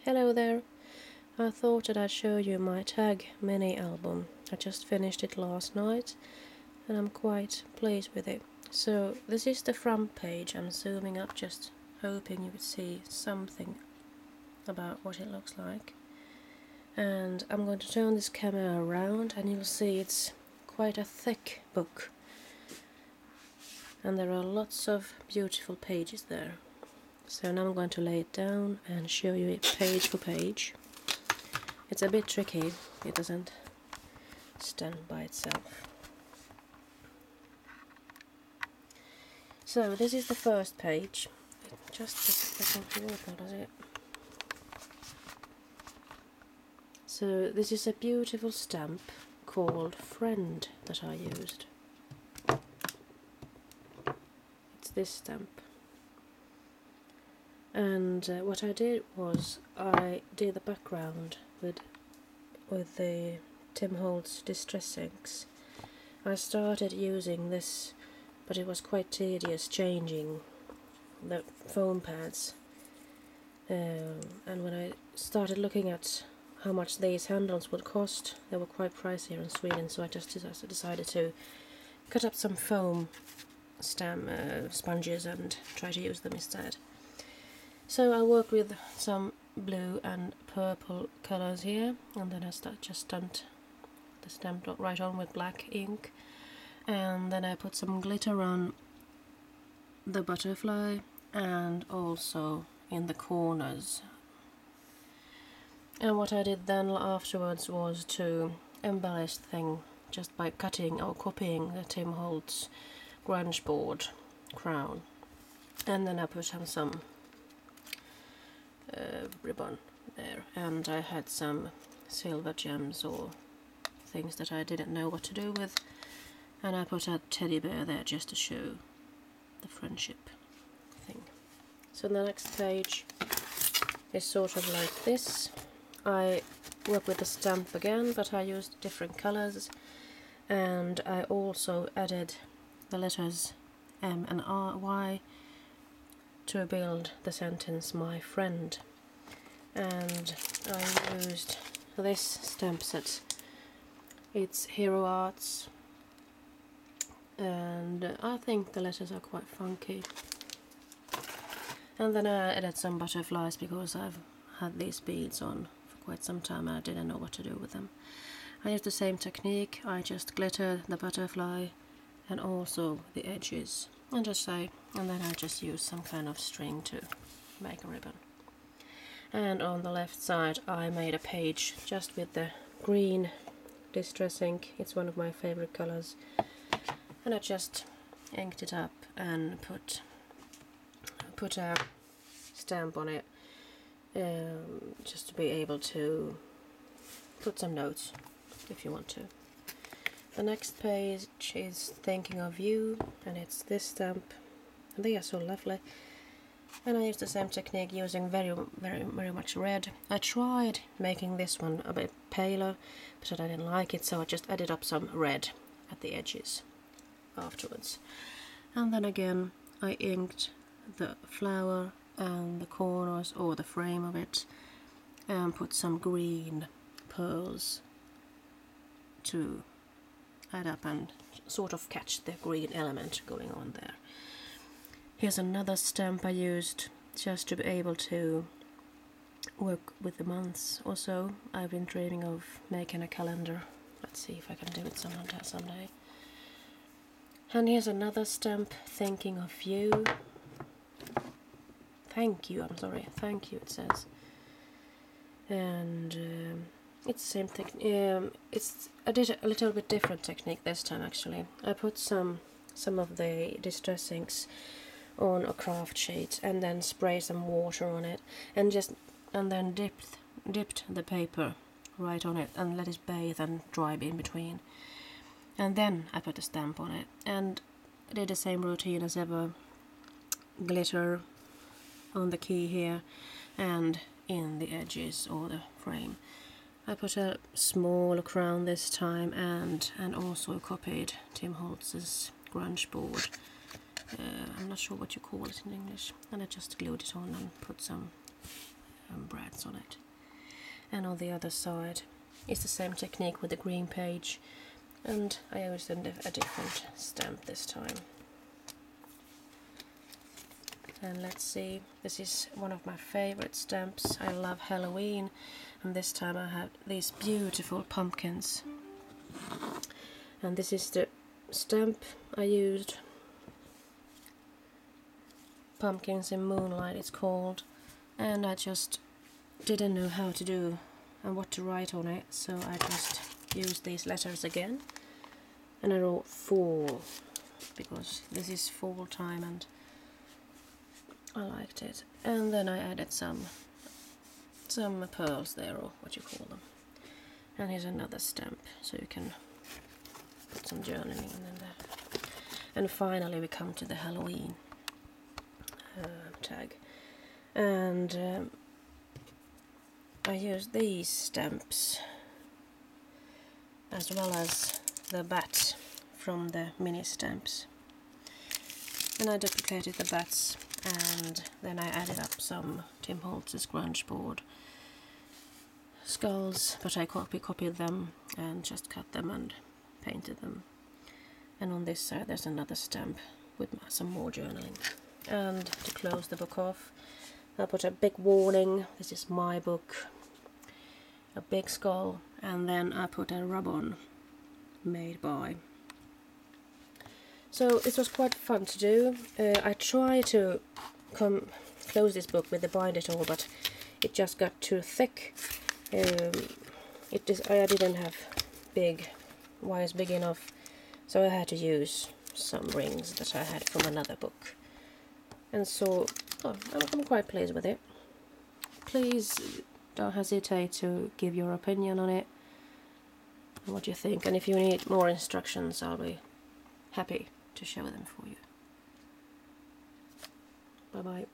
Hello there. I thought that I'd show you my tag mini album. I just finished it last night and I'm quite pleased with it. So this is the front page. I'm zooming up just hoping you would see something about what it looks like. And I'm going to turn this camera around and you'll see it's quite a thick book. And there are lots of beautiful pages there. So now I'm going to lay it down and show you it page for page. It's a bit tricky, it doesn't stand by itself. So this is the first page. It just doesn't work, does it? So this is a beautiful stamp called Friend that I used. It's this stamp. And what I did was I did the background with the Tim Holtz Distress Inks. I started using this, but it was quite tedious changing the foam pads. And when I started looking at how much these handles would cost, they were quite pricey here in Sweden, so I just decided to cut up some foam sponges and try to use them instead. So I worked with some blue and purple colours here, and then I just stamped the stamp right on with black ink, and then I put some glitter on the butterfly and also in the corners. And what I did then afterwards was to embellish the thing just by cutting or copying the Tim Holtz grunge board crown, and then I put on some ribbon there, and I had some silver gems or things that I didn't know what to do with, and I put a teddy bear there just to show the friendship thing. So the next page is sort of like this. I work with the stamp again, but I used different colors, and I also added the letters M and Y to build the sentence "my friend," and I used this stamp set. It's Hero Arts, and I think the letters are quite funky. And then I added some butterflies because I've had these beads on for quite some time and I didn't know what to do with them. I used the same technique. I just glittered the butterfly and also the edges, and then I just used some kind of string to make a ribbon. And on the left side I made a page just with the green Distress ink. It's one of my favorite colors, and I just inked it up and put a stamp on it, just to be able to put some notes if you want to. The next page is Thinking of You, and it's this stamp, and they are so lovely. And I used the same technique using very much red. I tried making this one a bit paler, but I didn't like it, so I just added up some red at the edges afterwards. And then again I inked the flower and the corners or the frame of it, and put some green pearls to add up and sort of catch the green element going on there. Here's another stamp I used just to be able to work with the months or so. I've been dreaming of making a calendar. Let's see if I can do it someday. And here's another stamp, Thinking of You. Thank you it says. And it's the same thing. I did a little bit different technique this time actually. I put some of the Distress Inks on a craft sheet and then spray some water on it and then dipped the paper right on it and let it bathe and dry in between, and then I put a stamp on it and did the same routine as ever. Glitter on the key here and in the edges or the frame. I put a smaller crown this time and also copied Tim Holtz's grunge board. I'm not sure what you call it in English, and I just glued it on and put some brad pearls on it. And on the other side it's the same technique with the green page, and I used a different stamp this time. And let's see, this is one of my favorite stamps. I love Halloween, and this time I have these beautiful pumpkins. And this is the stamp I used. Pumpkins in Moonlight it's called. And I just didn't know how to do and what to write on it, so I just used these letters again. And I wrote fall, because this is fall time and I liked it. And then I added some pearls there, or what you call them. And here's another stamp, so you can put some journaling in there. And finally we come to the Halloween tag. And I used these stamps as well as the bat from the mini stamps. And I duplicated the bats, and then I added up some Tim Holtz's grunge board skulls, but I copied them and just cut them and painted them. And on this side there's another stamp with some more journaling. And to close the book off, I put a big warning, this is my book, a big skull, and then I put a rub-on made by. So it was quite fun to do. I tried to close this book with the binder tool, but it just got too thick. I didn't have wires big enough, so I had to use some rings that I had from another book. And so I'm quite pleased with it. Please don't hesitate to give your opinion on it and what you think, and if you need more instructions I'll be happy to show them for you. Bye bye.